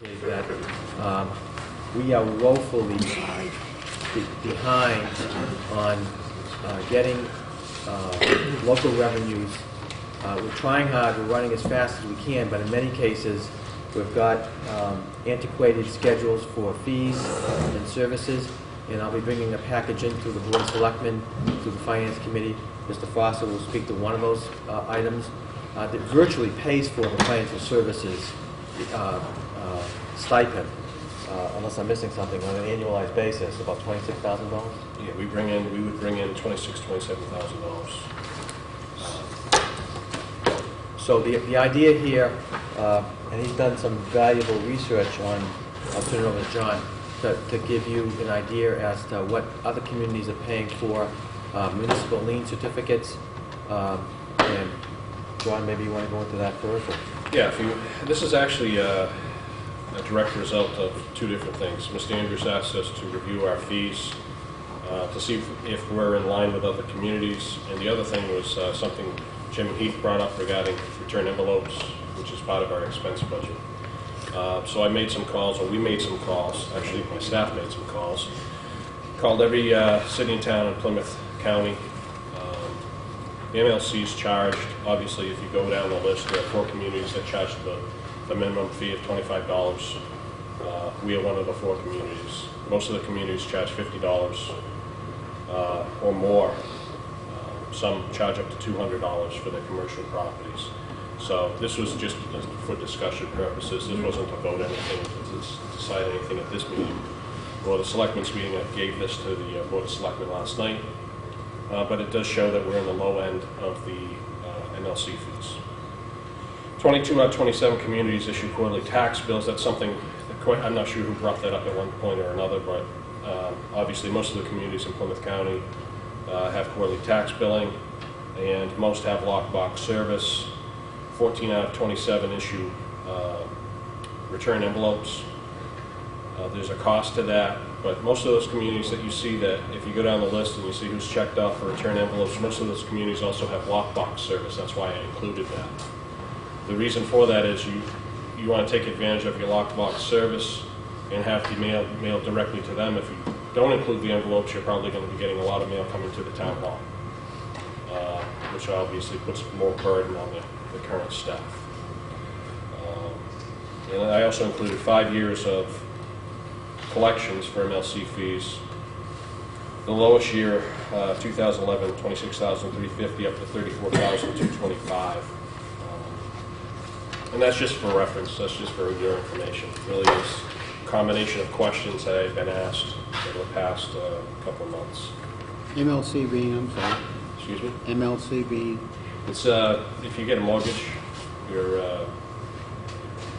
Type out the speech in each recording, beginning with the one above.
is that we are woefully behind on getting local revenues. We're trying hard, we're running as fast as we can, but in many cases we've got antiquated schedules for fees and services, and I'll be bringing a package in through the Board of Selectmen, through the Finance Committee. Mr. Foster will speak to one of those items that virtually pays for the financial services stipend, unless I'm missing something, on an annualized basis, about $26,000. Yeah, we would bring in $27,000. So the idea here, and he's done some valuable research on, I'll turn it over to John, to give you an idea as to what other communities are paying for municipal lien certificates. And John, maybe you want to go into that first? Or? Yeah, this is actually a direct result of two different things. Mr. Andrews asked us to review our fees to see if we're in line with other communities, and the other thing was something Jim and Heath brought up regarding return envelopes, which is part of our expense budget. So I made some calls, or we made some calls, actually my staff made some calls, called every city and town in Plymouth County. The MLC's charged, obviously if you go down the list, there are 4 communities that charge the minimum fee of $25. We are one of the 4 communities. Most of the communities charge $50 or more. Some charge up to $200 for their commercial properties. So this was just for discussion purposes. This wasn't to vote anything, to decide anything at this meeting. Or the Selectmen's meeting, I gave this to the Board of Selectmen last night. But it does show that we're in the low end of the MLC fees. 22 out of 27 communities issue quarterly tax bills. That's something, I'm not sure who brought that up at one point or another, but obviously most of the communities in Plymouth County have quarterly tax billing, and most have lockbox service. 14 out of 27 issue return envelopes. There's a cost to that, but most of those communities that you see, that if you go down the list and you see who's checked off for return envelopes, most of those communities also have lockbox service. That's why I included that. The reason for that is you want to take advantage of your lockbox service and have the mail mailed directly to them. If you don't include the envelopes, you're probably going to be getting a lot of mail coming to the town hall, which obviously puts more burden on the current staff. And I also included 5 years of collections for MLC fees. The lowest year, 2011, $26,350 up to $34,225. And that's just for reference, that's just for your information. It really is a combination of questions that I've been asked over the past couple of months. MLC being, I'm sorry. Excuse me? MLC being? It's if you get a mortgage, you're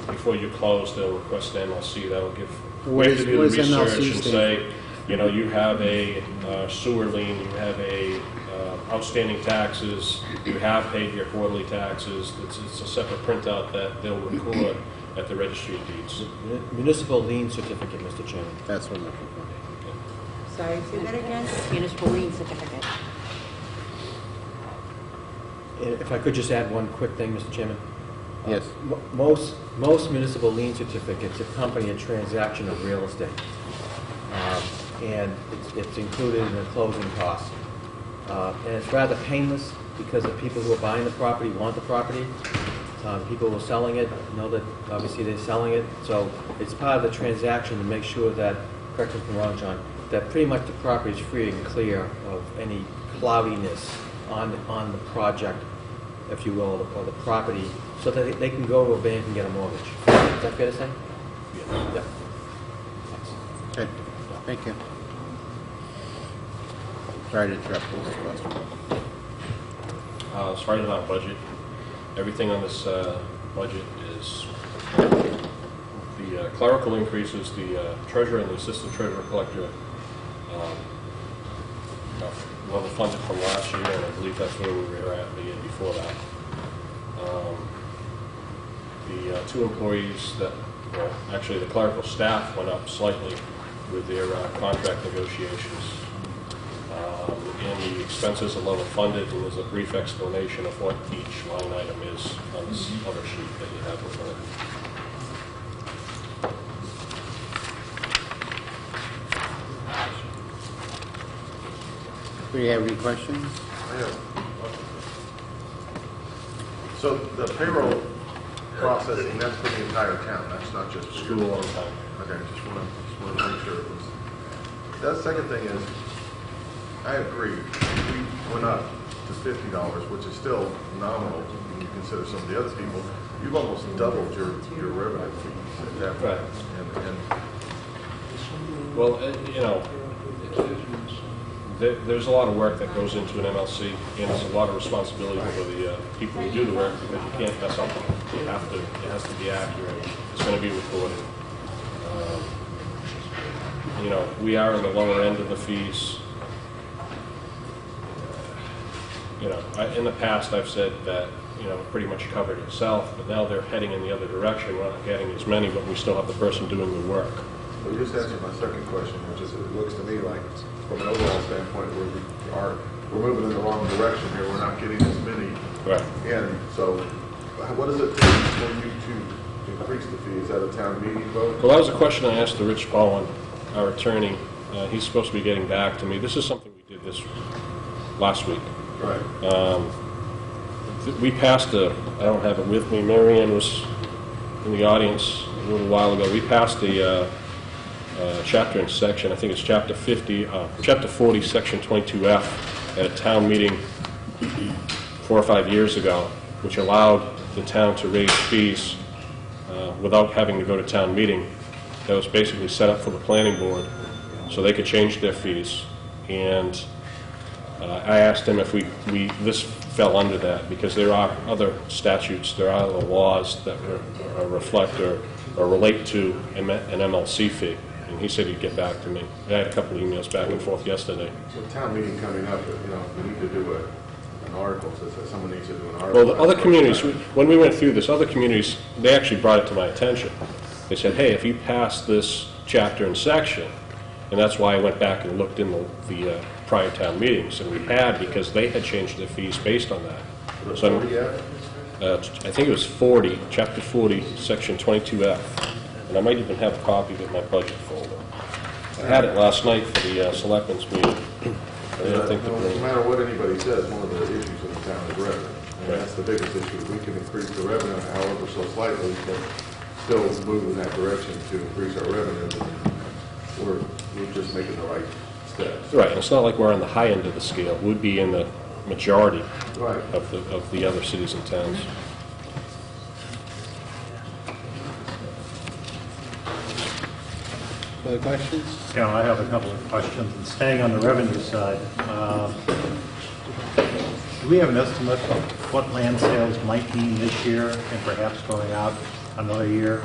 before you close, they'll request an MLC. That'll give. What we have to do the research MLC and say, you know, you have a sewer lien, you have a outstanding taxes, you have paid your quarterly taxes. It's a separate printout that they'll record at the registry of deeds. Municipal lien certificate, Mr. Chairman. That's what I'm looking for. Sorry, say that again? Municipal lien certificate. If I could just add one quick thing, Mr. Chairman. Yes. Most municipal lien certificates accompany a transaction of real estate, and it's included in the closing costs. And it's rather painless because the people who are buying the property want the property. People who are selling it know that obviously they're selling it. So it's part of the transaction to make sure that, correct me if I'm wrong, John, that pretty much the property is free and clear of any cloudiness on the project, if you will, or the property, so that they can go to a bank and get a mortgage. Is that fair to say? Yeah. Yeah. Okay, thank you. Sorry to interrupt this question. As far as our budget, everything on this budget is the clerical increases, the treasurer and the assistant treasurer collector level funded from last year, and I believe that's where we were at the year before that. The 2 employees that, well, actually the clerical staff went up slightly with their contract negotiations. And the expenses are level funded, and there's a brief explanation of what each line item is on this other sheet that you have in front of you. Do you have any questions? I have. So the payroll processing, that's for the entire town, that's not just for you? School on time. Okay, just want to make sure it was. The second thing is, I agree, we went up to $50, which is still nominal when you consider some of the other people. You've almost doubled your revenue fees at that point. Right. And Well, you know, there's a lot of work that goes into an MLC, and there's a lot of responsibility for the people who do the work, because you can't mess up. You have to. It has to be accurate. It's going to be recorded. You know, we are in the lower end of the fees. You know, in the past I've said that, you know, it pretty much covered itself, but now they're heading in the other direction. We're not getting as many, but we still have the person doing the work. well, you just answered my second question, which is, it looks to me like, from an overall standpoint, we're moving in the wrong direction here. We're not getting as many Right. in. So what does it take for you to increase the fee? Is that a town meeting vote? Well, that was a question I asked to Rich Bowen, our attorney. He's supposed to be getting back to me. This is something we did this last week. Right. We passed I don't have it with me, Marianne was in the audience a little while ago. We passed the chapter and section, I think it's chapter 40, section 22F, at a town meeting 4 or 5 years ago, which allowed the town to raise fees without having to go to town meeting. That was basically set up for the planning board so they could change their fees. And I asked him if this fell under that, because there are other statutes, there are other laws that reflect or relate to an MLC fee. And he said he'd get back to me. I had a couple of emails back and forth yesterday. So town meeting coming up, you know, we need to do an article, so someone needs to do an article. Well, the other communities, when we went through this, other communities, they actually brought it to my attention. They said, hey, if you pass this chapter and section, and that's why I went back and looked in the prior town meetings, and we had, because they had changed their fees based on that. So I think it was 40, chapter 40, section 22F, and I might even have a copy of it in my budget folder. I had it last night for the selectmen's meeting. I didn't think no matter what anybody says, one of the issues in the town is revenue. And that's the biggest issue. We can increase the revenue, however so slightly, but still move in that direction to increase our revenue. We're just making the right steps. Right, and it's not like we're on the high end of the scale. We'd be in the majority Right. of the other cities and towns. Other questions? Yeah, I have a couple of questions. And staying on the revenue side, do we have an estimate of what land sales might mean this year and perhaps going out another year?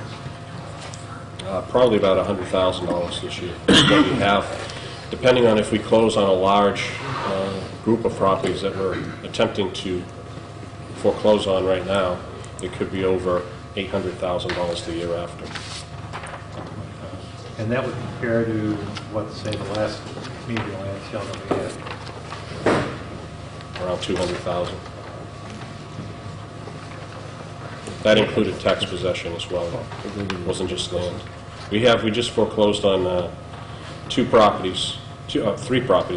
Probably about $100,000 this year is what we have, depending on if we close on a large group of properties that we're attempting to foreclose on right now. It could be over $800,000 the year after. And that would compare to, what, say, the last median land sale that we had? Around $200,000. That included tax possession as well. It wasn't just land. We just foreclosed on three properties,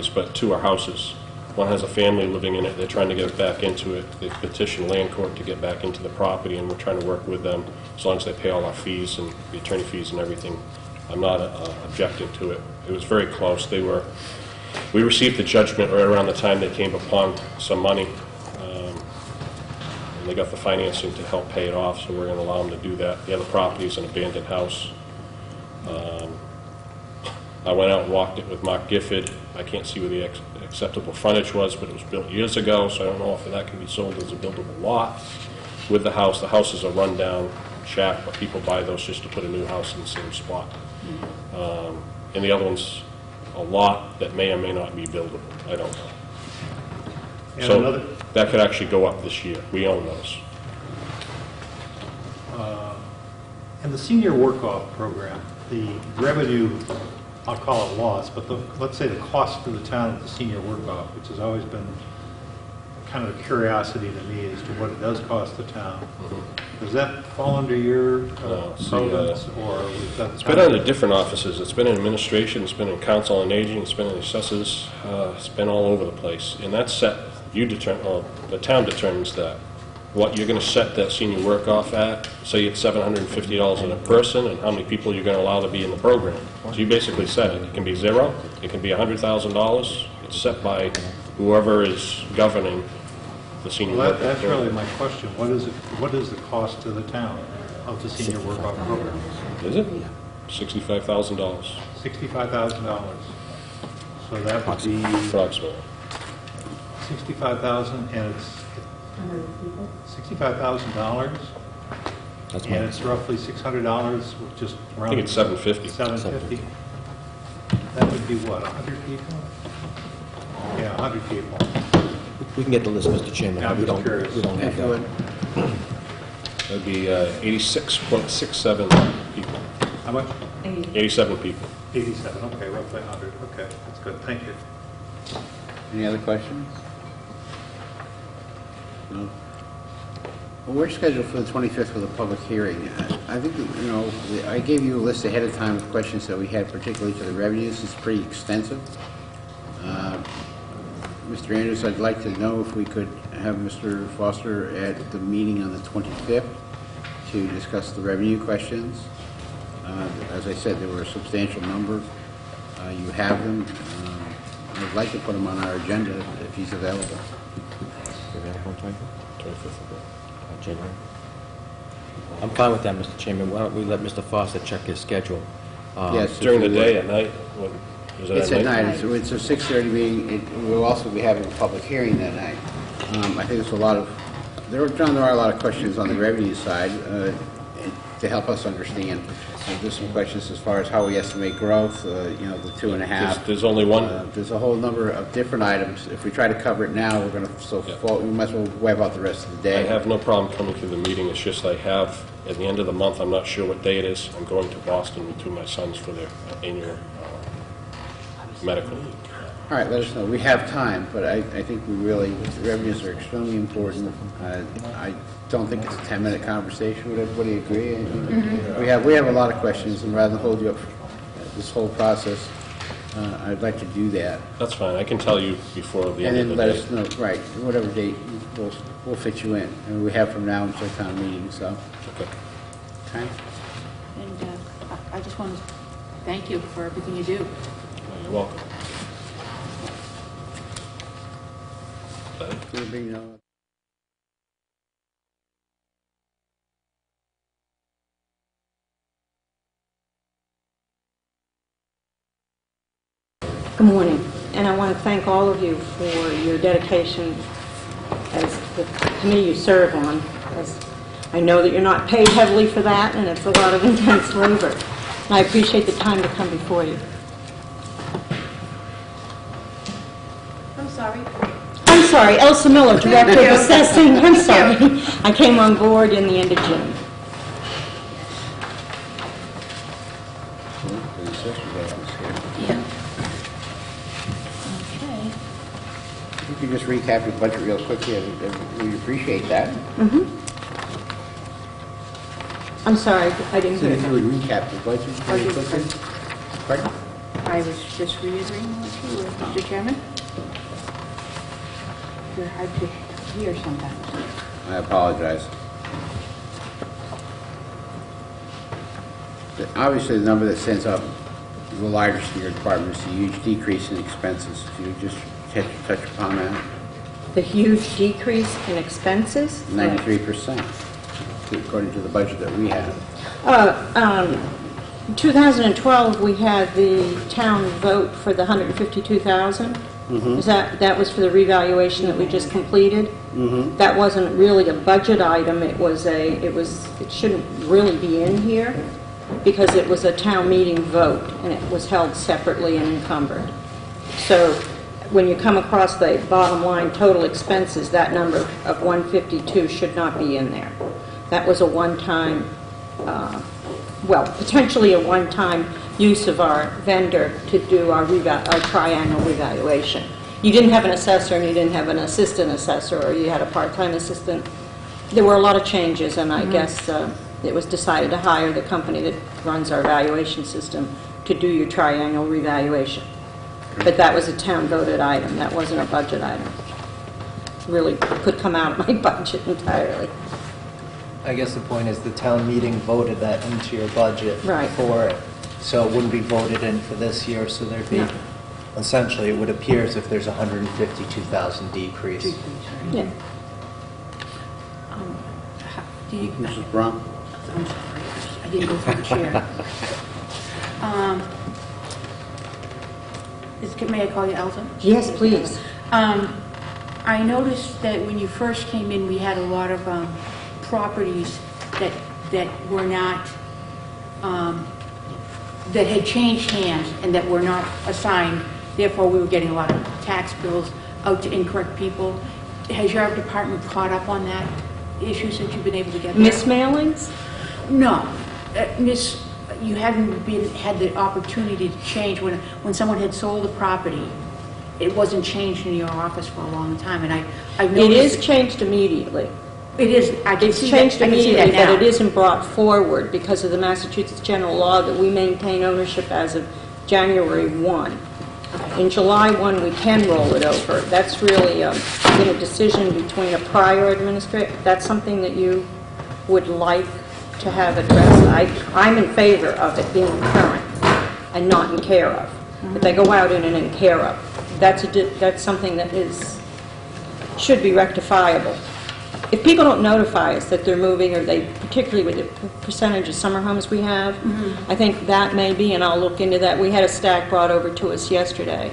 but 2 are houses. One has a family living in it. They're trying to get back into it. They've petitioned land court to get back into the property, and we're trying to work with them as long as they pay all our fees and the attorney fees and everything. I'm not objecting to it. It was very close. We received the judgment right around the time they came upon some money. And they got the financing to help pay it off, so we're going to allow them to do that. The other property is an abandoned house. I went out and walked it with Mark Gifford. I can't see where the acceptable frontage was, but it was built years ago, so I don't know if that can be sold as a buildable lot. With the house is a rundown shack, but people buy those just to put a new house in the same spot. And the other one's a lot that may or may not be buildable. I don't know. And So that could actually go up this year. We own those. And the senior work-off program, the revenue, I'll call it loss, but let's say the cost to the town of the senior work-off, which has always been kind of a curiosity to me as to what it does cost the town. Does that fall under your province, or was that? It's been under different offices. It's been in administration, it's been in council on aging, it's been in assessors, it's been all over the place. And that's set, the town determines that. What you're going to set that senior work off at, say it's $750 in a person, and how many people you're going to allow to be in the program. So you basically set it. It can be zero, it can be $100,000. It's set by whoever is governing the senior Well, work off that's program. really my question. What is the cost to the town of the senior work off program? Is it? $65,000 $65,000. So that would be approximately. 65,000, and it's $65,000, That's and it's roughly $600, just around. I think it's $750. $750. That would be what, 100 people? Yeah, 100 people. We can get the list, Mr. Chairman. Yeah, I'm We just don't, curious. we don't have If you would. that. That would be 86.67 people. How much? 87 people. 87, okay, roughly 100. Okay, that's good, thank you. Any other questions? No? Well, we're scheduled for the 25th for the public hearing. I think, that, you know, I gave you a list ahead of time of questions that we had, particularly to the revenues. It's pretty extensive. Mr. Andrews, I'd like to know if we could have Mr. Foster at the meeting on the 25th to discuss the revenue questions. As I said, there were a substantial number. You have them. I'd like to put them on our agenda if he's available. Available on 25th. January. I'm fine with that, Mr. Chairman. Why don't we let Mr. Foster check his schedule? Yes. if During the you day, would. at night? What, is it It's at night. It's a 6:30 meeting. We'll also be having a public hearing that night. I think there's a lot of, John, there are a lot of questions on the revenue side to help us understand. There's some questions as far as how we estimate growth, you know, the 2.5. There's only one. There's a whole number of different items. If we try to cover it now, we're going to, we might as well wipe out the rest of the I day. have no problem coming to the meeting. It's just I have, at the end of the month, I'm not sure what day it is, I'm going to Boston with two of my sons for their annual medical. All right, let us know. We have time, but I think we really, the revenues are extremely important. I don't think it's a 10-minute conversation. Would everybody agree? We have a lot of questions, and rather than hold you up for this whole process, I'd like to do that. That's fine. I can tell you before the And end of then the let day. us know, right, whatever date, we'll fit you in. And we have from now until town meeting, so. Okay. Okay. And I just want to thank you for everything you do. You're welcome. Anybody know? Good morning, and I want to thank all of you for your dedication as the committee you serve on. As I know that you're not paid heavily for that, and it's a lot of intense labor. And I appreciate the time to come before you. I'm sorry, Elsa Miller, Director of Assessing. I'm sorry. I came on board in the end of June. The assessor's office here. Yeah. Okay. If you could just recap your budget real quickly, we'd appreciate that. I'm sorry, I didn't So hear if you that. would recap the budget really quickly. Pardon? I was just reiterating what you were, Mr. Chairman. You're hard to hear sometimes. I apologize. Obviously, the number that stands out the largest in your department is the huge decrease in expenses. If you would just touch upon that. The huge decrease in expenses? 93%, according to the budget that we have. 2012, we had the town vote for the $152,000. Is that was for the revaluation that we just completed? That wasn't really a budget item. It shouldn't really be in here because it was a town meeting vote and it was held separately and encumbered. So when you come across the bottom line total expenses, that number of 152 should not be in there. That was a one-time, potentially a one-time use of our vendor to do our triannual revaluation. you didn't have an assessor and you didn't have an assistant assessor, or you had a part-time assistant. There were a lot of changes, and I guess it was decided to hire the company that runs our valuation system to do your triannual revaluation. But that was a town-voted item. That wasn't a budget item. Really could come out of my budget entirely. I guess the point is the town meeting voted that into your budget Right. for it. So it wouldn't be voted in for this year, so there'd be, No. essentially, it would appear as if there's a 152,000 decrease. Yeah. Do you, Mrs. Brown? I'm sorry, I didn't go through the chair. May I call you Elton? Yes, please. I noticed that when you first came in, we had a lot of properties that were not, that had changed hands and that were not assigned. Therefore, we were getting a lot of tax bills out to incorrect people. Has your department caught up on that issue since you've been able to get there? Mismailings? No. Miss, you hadn't had the opportunity to change. When someone had sold a property, it wasn't changed in your office for a long time, and I've It noticed... is changed immediately. It is, I can It's see changed that, I can see immediately, that but now. it isn't brought forward because of the Massachusetts general law that we maintain ownership as of January 1. In July 1, we can roll it over. That's really been a decision between a prior administrator. That's something that you would like to have addressed. I'm in favor of it being current and not in care of. But they go out in care of. That's something that should be rectifiable. If people don't notify us that they're moving, or they, particularly with the percentage of summer homes we have, I think that may be, and I'll look into that. We had a stack brought over to us yesterday.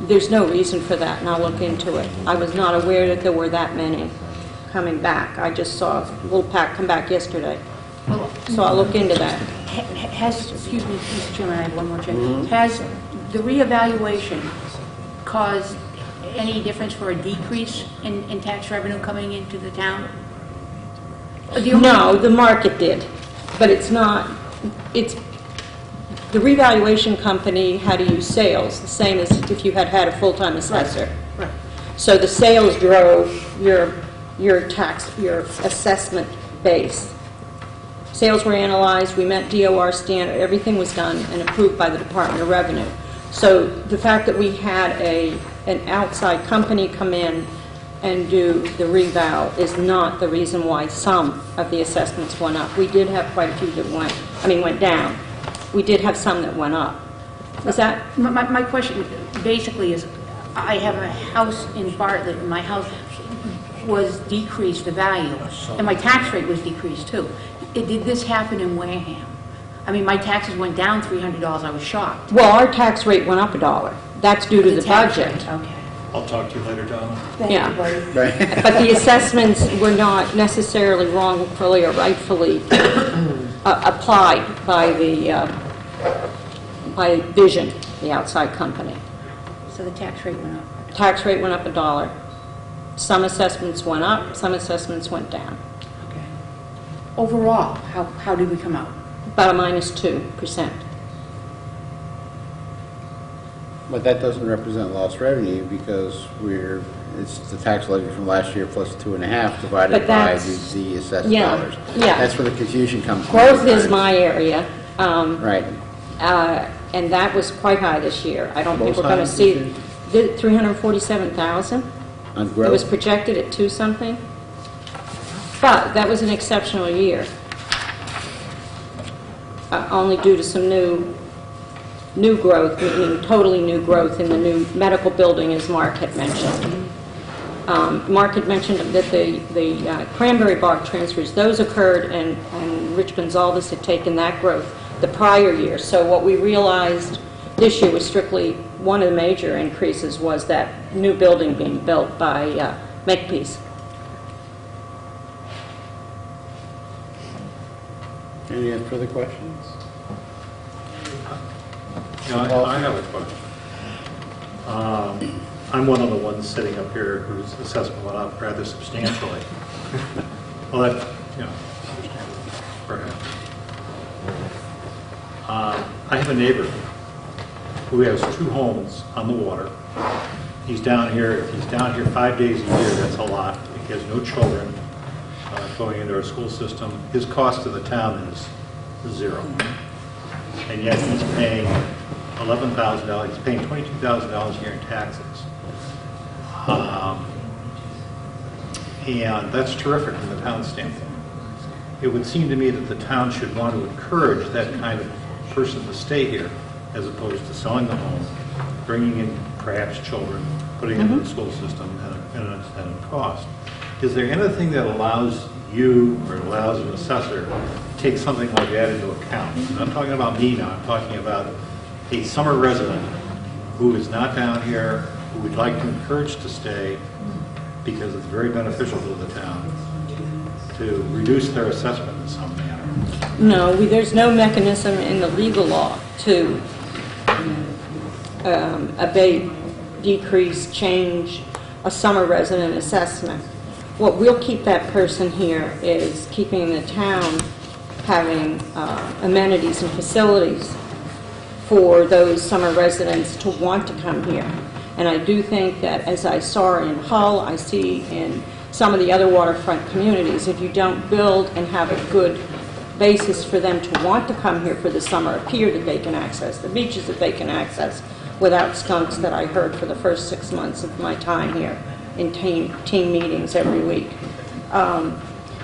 There's no reason for that, and I'll look into it. I was not aware that there were that many coming back. I just saw a little pack come back yesterday. So I'll look into that. Excuse me, Mr. Chairman, I have one more check. Has the reevaluation caused any difference for a decrease in tax revenue coming into the town? No, the market did, but it's not, the revaluation company had to use sales, the same as if you had had a full-time assessor. Right. So the sales drove your tax, your assessment base. Sales were analyzed, we met DOR standard, everything was done and approved by the Department of Revenue. So the fact that we had an outside company come in and do the reval is not the reason why some of the assessments went up. We did have quite a few that went down. We did have some that went up. Is that? My question basically is, I have a house in Bartlett, and my house was decreased, the value, and my tax rate was decreased too. Did this happen in Wareham? I mean, my taxes went down $300. I was shocked. Well, our tax rate went up $1. That's due to the tax budget. rate, okay. I'll talk to you later, Donna. Yeah. Thank you, buddy. Right. But the assessments were not necessarily wrongfully or rightfully applied by by Vision, the outside company. So the tax rate went up. Tax rate went up $1. Some assessments went up, some assessments went down. Okay. Overall, how did we come out? About a -2%. But that doesn't represent lost revenue because it's the tax levy from last year plus 2.5 divided But by that's- the assessed yeah, dollars. yeah. That's where the confusion comes from. Growth is my area. Right. And that was quite high this year. I don't think we're What going was to high see, 347,000. On It was growth? projected at 2 something. But that was an exceptional year. Only due to some new growth, totally new growth in the new medical building, as Mark had mentioned. Mark had mentioned that the Cranberry Bog transfers, those occurred, and Rich Gonzalez had taken that growth the prior year. So what we realized this year was strictly, one of the major increases was that new building being built by Makepeace. Any further questions? Yeah, I have a question. I'm one of the ones sitting up here whose assessment went up rather substantially. Well, that, understandable, perhaps. I have a neighbor who has 2 homes on the water, he's down here, if he's down here 5 days a year, that's a lot. He has no children going into our school system. His cost to the town is zero. And yet he's paying $11,000, he's paying $22,000 a year in taxes. And that's terrific from the town standpoint. It would seem to me that the town should want to encourage that kind of person to stay here as opposed to selling the home, bringing in perhaps children, putting them in the school system at a cost. Is there anything that allows you or allows an assessor to take something like that into account? I'm not talking about me now, I'm talking about a summer resident who is not down here, who would like to encourage to stay because it's very beneficial to the town to reduce their assessment in some manner. No, there's no mechanism in the legal law to abate, decrease, change a summer resident assessment. What will keep that person here is keeping the town having amenities and facilities for those summer residents to want to come here. And I do think that, as I saw in Hull, I see in some of the other waterfront communities, if you don't build and have a good basis for them to want to come here for the summer, a pier that they can access, the beaches that they can access without skunks that I heard for the first 6 months of my time here in team meetings every week.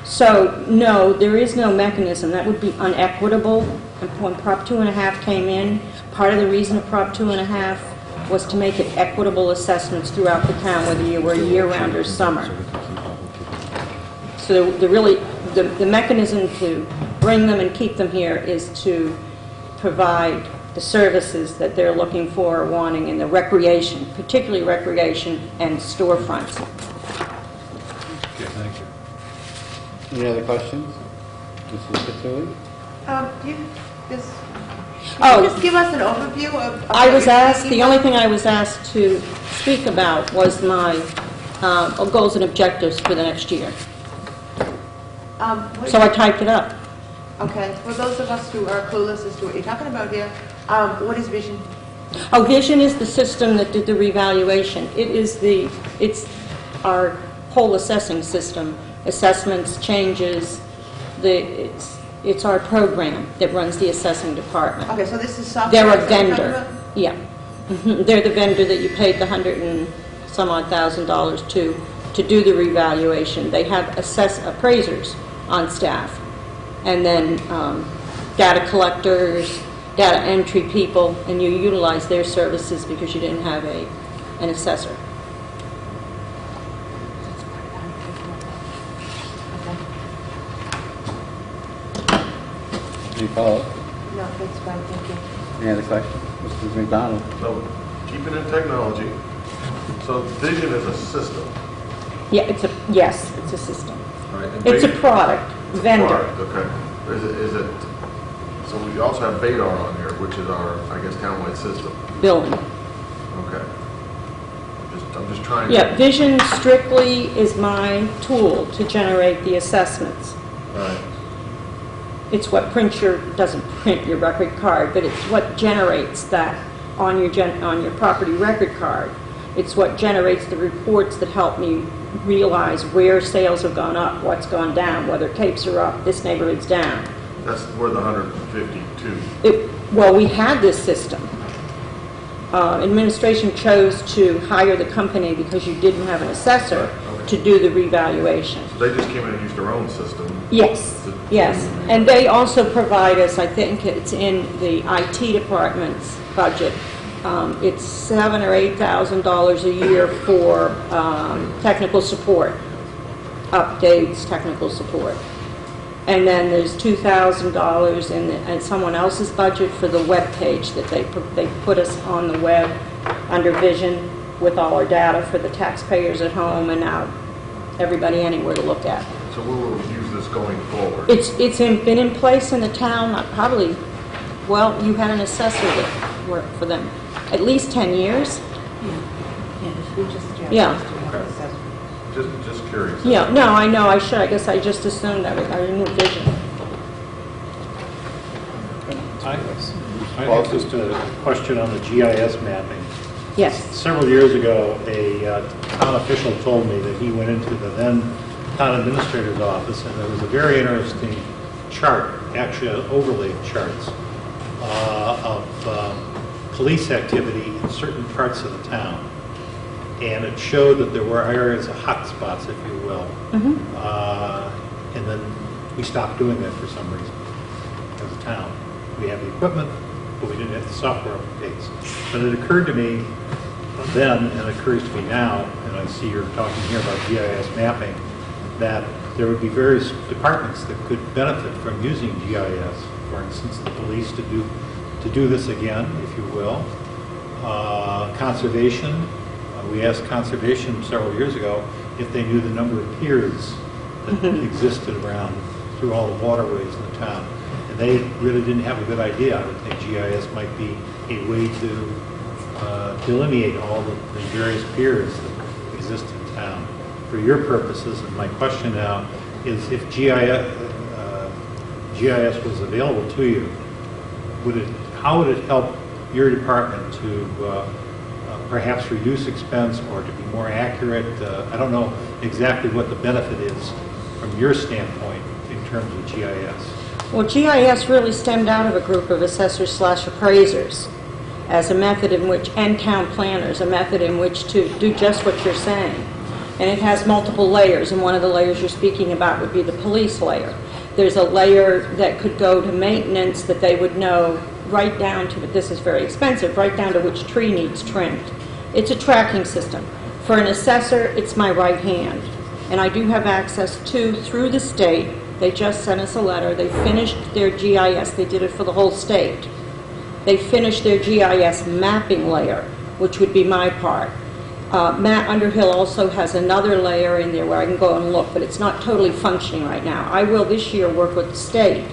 So, no, there is no mechanism. That would be unequitable. And when Prop 2.5 came in, part of the reason of Prop 2.5 was to make it equitable assessments throughout the town, whether you were year-round or summer. So the mechanism to bring them and keep them here is to provide the services that they're looking for or wanting in the recreation, particularly recreation and storefronts. Okay, thank you. Any other questions? Mrs. Patulli? Oh, Just give us an overview of I was what you're asked, thinking the of. only thing I was asked to speak about was my goals and objectives for the next year. So I typed it up. Okay, for those of us who are clueless as to what you're talking about here, what is vision? Oh, Vision is the system that did the revaluation. It's our whole assessing system, assessments, changes, it's our program that runs the assessing department. Okay, so this is software. They're a that you're talking vendor, about? yeah. Mhm. They're the vendor that you paid the $100 and some odd $1,000 to do the revaluation. They have appraisers on staff, and then data collectors, data entry people, and you utilize their services because you didn't have an assessor. Any follow-up? No, that's fine, thank you. Any other questions? Mrs. McDonald? So, keeping in technology, so vision is a system, Yeah, it's a system. right? And It's a Beta- product, vendor. Product, okay. Is it, so we also have Vadar on here, which is our, I guess, townwide system. Billing. Okay. I'm just trying to... Yeah, Vision strictly is my tool to generate the assessments. Right. It's what doesn't print your record card, but it's what generates that on your property record card. It's what generates the reports that help me realize where sales have gone up, what's gone down, whether capes are up, this neighborhood's down. That's where the 152. Well, we had this system. Administration chose to hire the company because you didn't have an assessor to do the revaluation. So they just came in and used their own system. Yes, yes. And they also provide us, I think it's in the IT department's budget, it's $7,000 or $8,000 a year for technical support, updates, technical support. And then there's $2,000 in someone else's budget for the web page that they put us on the web under Vision with all our data for the taxpayers at home and now everybody anywhere to look at. So we will use this going forward. It's been in place in the town, probably, well, you had an assessor that worked for them at least 10 years. Yeah. Just curious. Yeah, no, I know, I guess I just assumed that I knew Vision. I have just a question on the GIS mapping. Yes. Several years ago, a town official told me that he went into the then town administrator's office, and there was a very interesting chart, actually an overlay of charts, of police activity in certain parts of the town. And it showed that there were areas of hot spots, if you will. And then we stopped doing that for some reason as a town. We have the equipment, but we didn't have the software updates. But it occurred to me then, and it occurs to me now, and I see you're talking here about GIS mapping, that there would be various departments that could benefit from using GIS. For instance, the police to do this again, if you will. Conservation. We asked Conservation several years ago if they knew the number of piers that existed around through all the waterways in the town. And they really didn't have a good idea. I would think GIS might be a way to delineate all the various piers that exist in town. For your purposes, and my question now is if GIS was available to you, how would it help your department to perhaps reduce expense or to be more accurate? I don't know exactly what the benefit is from your standpoint in terms of GIS. Well, GIS really stemmed out of a group of assessors/appraisers as a method in which, and town planners, a method in which to do just what you're saying. And it has multiple layers, and one of the layers you're speaking about would be the police layer. There's a layer that could go to maintenance that they would know right down to, but this is very expensive, right down to which tree needs trimmed. It's a tracking system. For an assessor, it's my right hand. And I do have access to, through the state, they just sent us a letter, they finished their GIS, they did it for the whole state. They finished their GIS mapping layer, which would be my part. Matt Underhill also has another layer in there where I can go and look, but it's not totally functioning right now. I will this year work with the state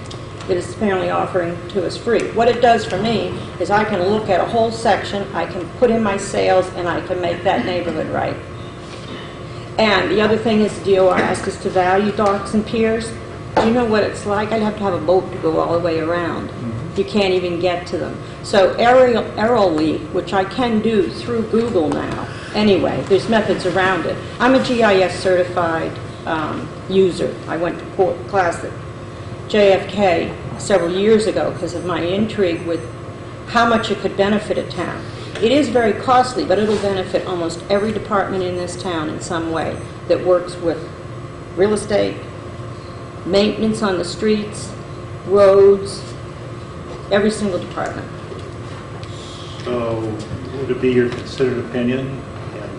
that is apparently offering to us free. What it does for me is I can look at a whole section, I can put in my sales, and I can make that neighborhood right. And the other thing is DOR asked us to value docks and piers. Do you know what it's like? I'd have to have a boat to go all the way around. You can't even get to them. So aerially, which I can do through Google now, anyway, there's methods around it. I'm a GIS certified user. I went to class at JFK several years ago because of my intrigue with how much it could benefit a town. It is very costly, but it'll benefit almost every department in this town in some way that works with real estate, maintenance on the streets, roads, every single department. So would it be your considered opinion, and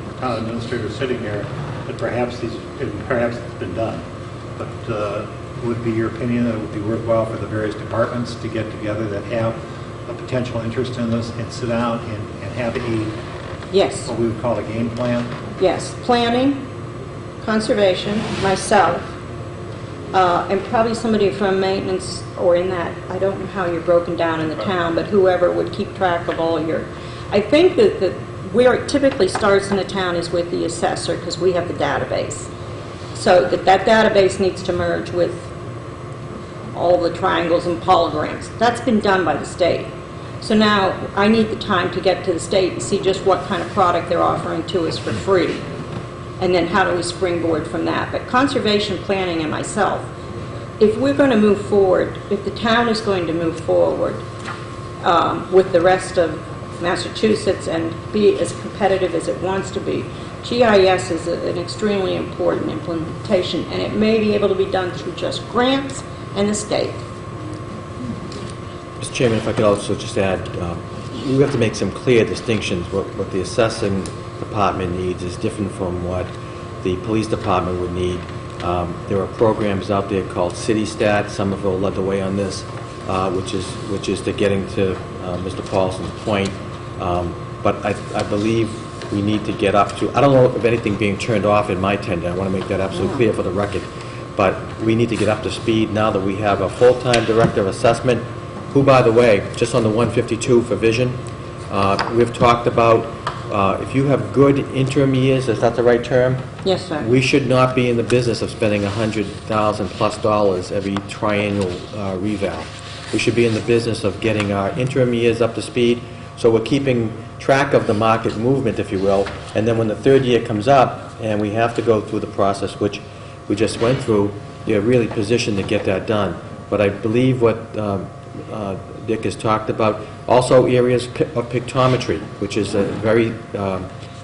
the town administrator sitting there, that perhaps it's been done, but would it be your opinion that it would be worthwhile for the various departments to get together that have a potential interest in this and sit down and have Yes. what we would call a game plan? Yes. Planning, conservation, myself, and probably somebody from maintenance or in that, I don't know how you're broken down in the town, but whoever would keep track of all your, I think that where it typically starts in the town is with the assessor because we have the database. So that database needs to merge with all the triangles and polygons. That's been done by the state. So now I need the time to get to the state and see just what kind of product they're offering to us for free. And then how do we springboard from that? But conservation planning and myself, if we're going to move forward, if the town is going to move forward with the rest of Massachusetts and be as competitive as it wants to be, GIS is an extremely important implementation, and it may be able to be done through just grants and the state. Mr. Chairman, if I could also just add, we have to make some clear distinctions. What the assessing department needs is different from what the police department would need. There are programs out there called CityStat. Somerville led the way on this, which is to getting to Mr. Paulson's point. But I believe we need to get up to, I don't know of anything being turned off in my tender. I want to make that absolutely clear for the record. But we need to get up to speed now that we have a full-time director of assessment, who, by the way, just on the 152 for vision, we've talked about if you have good interim years, is that the right term? Yes, sir. We should not be in the business of spending $100,000+ every triennial reval. We should be in the business of getting our interim years up to speed. So we're keeping track of the market movement, if you will, and then when the third year comes up and we have to go through the process, which we just went through, you're really positioned to get that done. But I believe what Dick has talked about, also areas of pictometry, which is a very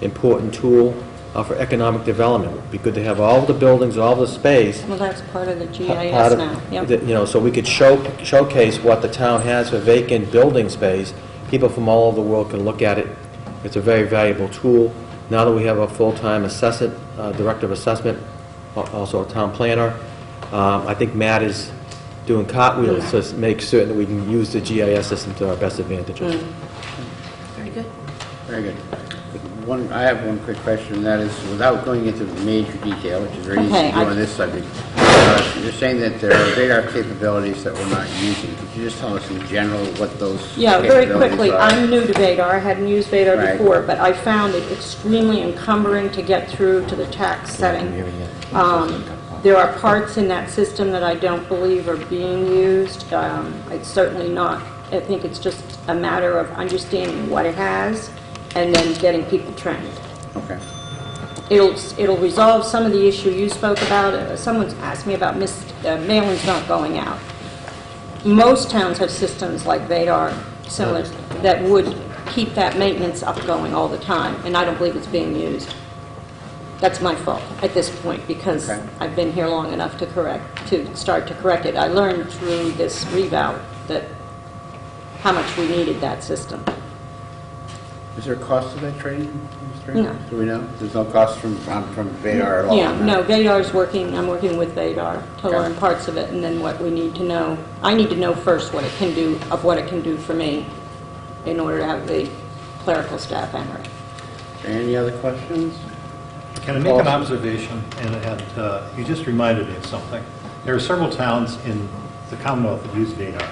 important tool for economic development. It would be good to have all the buildings, all the space. Well, that's part of the part GIS of- now. Yep. You know, so we could showcase what the town has for vacant building space. People from all over the world can look at it. It's a very valuable tool. Now that we have a full-time assessment, director of assessment, also a town planner, I think Matt is doing cartwheels to make certain that we can use the GIS system to our best advantages. Very good. Very good. I have one quick question, and that is, without going into major detail, which is very easy Okay, to do on this subject, you're saying that there are radar capabilities that we're not using. Could you just tell us in general what those Yeah, very capabilities quickly, are? I'm new to Vadar, I hadn't used Vadar Right. before, but I found it extremely encumbering to get through to the tax setting. There are parts in that system that I don't believe are being used. It's certainly not, I think it's just a matter of understanding what it has and then getting people trained. Okay. It'll resolve some of the issue you spoke about. Someone's asked me about mailings not going out. Most towns have systems like Vadar, similar, that would keep that maintenance up going all the time, and I don't believe it's being used. That's my fault at this point, because Okay. I've been here long enough to start to correct it. I learned through this revow that how much we needed that system. Is there a cost to that training? Ms. Trainer? No. Do we know? There's no cost from Vadar at all? Yeah, on no, that? Vadar's working, I'm working with Vadar to Okay. learn parts of it, and then what we need to know. I need to know first what it can do, of what it can do for me, in order to have the clerical staff enter it. Any other questions? Can I make an observation? And you just reminded me of something. There are several towns in the Commonwealth that use Vadar.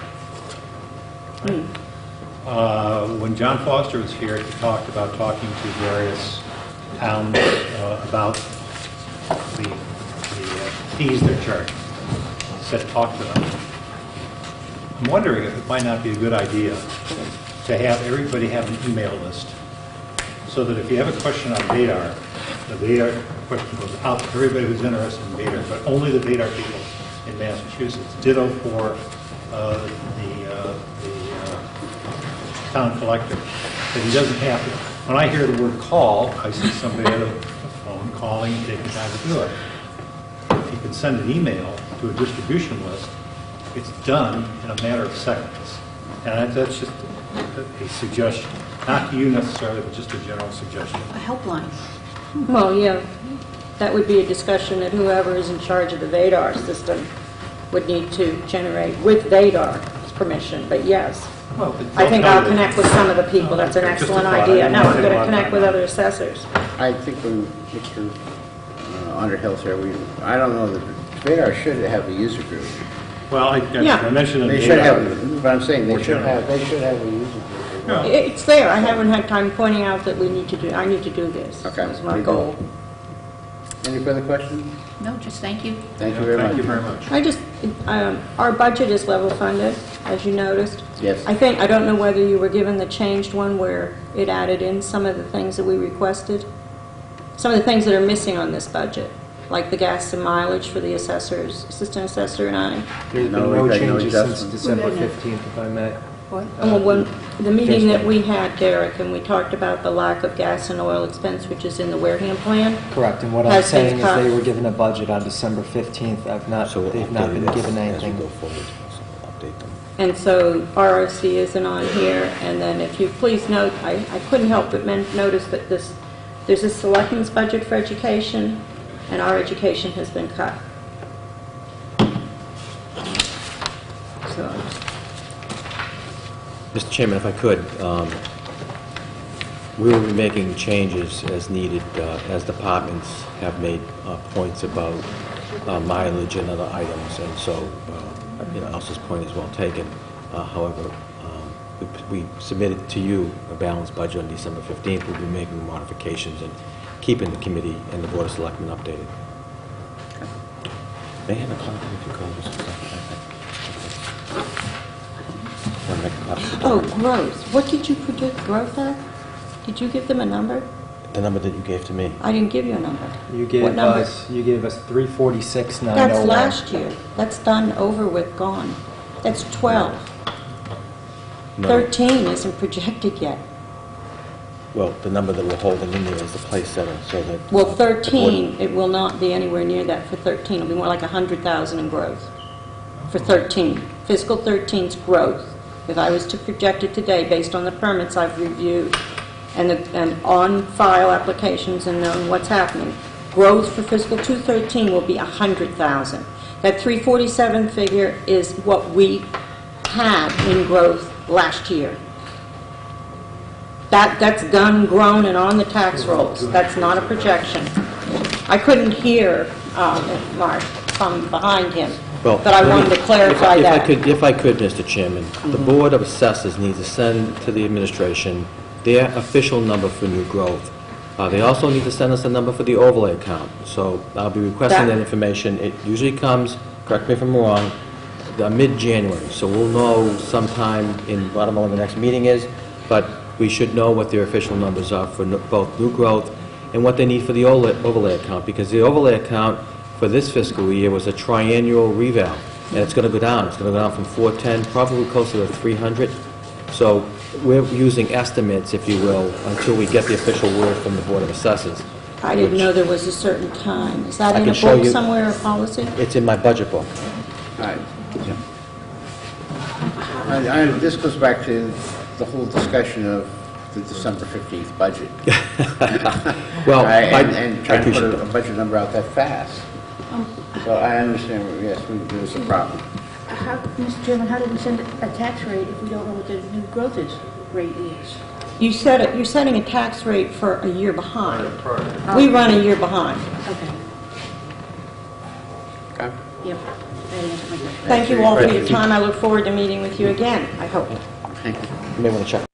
When John Foster was here, he talked about talking to various towns about the fees they're charging. He said, talk to them. I'm wondering if it might not be a good idea to have everybody have an email list, so that if you have a question on Vadar, the Vadar question goes out to everybody who's interested in Vadar, but only the Vadar people in Massachusetts. Ditto for the town collector. That he doesn't have to. When I hear the word call, I see somebody at a phone calling and taking time to do it. If you can send an email to a distribution list, it's done in a matter of seconds. And that's just a suggestion. Not to you necessarily, but just a general suggestion. A helpline. Well, yeah, that would be a discussion that whoever is in charge of the Vadar system would need to generate with Vadar's permission, but yes. Well, I think I'll connect with some of the people, that's an Just a excellent thought. idea. No, I'm going to I connect with other assessors. I think when Mr. Underhill's here, I don't know that Vadar should have a user group. Well, I Yeah. mentioned in They should Vadar. have, but I'm saying More they should general. have a user group. Yeah. It's there, I haven't had time pointing out that I need to do this. Okay. That's my goal. Any further questions? No, just thank you. Thank you very much. Thank you very much. I just, our budget is level funded, as you noticed. Yes. I don't know whether you were given the changed one where it added in some of the things that we requested. Some of the things that are missing on this budget, like the gas and mileage for the assessors, assistant assessor and I. There's No, been we've no got no changes since adjustments. December 15th, if I may. What? When the meeting that we had, Derek, and we talked about the lack of gas and oil expense, which is in the Wareham plan. Correct, and what I'm Has been saying is cut. they were given a budget on December 15th. They've not been given anything. Update them. And so ROC isn't on here, and then if you please note, I couldn't help but notice that there's a selectmen's budget for education, and our education has been cut. So, Mr. Chairman, if I could, we will be making changes as needed, as departments have made points about mileage and other items, and so, Elsa's point is well taken. However, we submitted to you a balanced budget on December 15th. We'll be making modifications and keeping the committee and the Board of Selectmen updated. May I have a copy if you could, just a second? want to make a copy. Oh, growth. What did you predict growth at? Did you give them a number? The number that you gave to me. I didn't give you a number. You What gave number? us 346,901. That's last year. That's done, over with, gone. That's 12. No. 13 isn't projected yet. Well, the number that we're holding in there is the place setter, so that... Well, the 13, board- it will not be anywhere near that for 13. It'll be more like 100,000 in growth for 13. Fiscal 13's growth, if I was to project it today based on the permits I've reviewed and on-file applications and knowing what's happening, growth for fiscal 213 will be 100,000. That 347 figure is what we had in growth last year. That's done, grown, and on the tax rolls. That's not a projection. I couldn't hear Mark from behind him, Well, but I wanted to clarify if that. If I could, Mr. Chairman, the Board of Assessors needs to send to the administration their official number for new growth. They also need to send us a number for the overlay account. So I'll be requesting that information. It usually comes, correct me if I'm wrong, mid-January. So we'll know sometime in, I don't know when the next meeting is, but we should know what their official numbers are for both new growth and what they need for the overlay account, because the overlay account for this fiscal year was a triannual reval, and it's going to go down. It's going to go down from 410, probably closer to 300. So we're using estimates, if you will, until we get the official word from the Board of Assessors. I didn't know there was a certain time. Is that I in can a show book you. somewhere, a policy? It's in my budget book. All right. Yeah. This goes back to the whole discussion of the December 15th budget. Well, Right, I and trying to put appreciate a that. budget number out that fast. So I understand, yes, there's a problem. Mr. Chairman, how do we send a tax rate if we don't know what the new growth rate is? You said it, you're setting a tax rate for a year behind. We run a year behind. Okay, Okay. yep. That answers my question. Thank you all for your time. I look forward to meeting with you again, I hope. Thank you. You may want to check.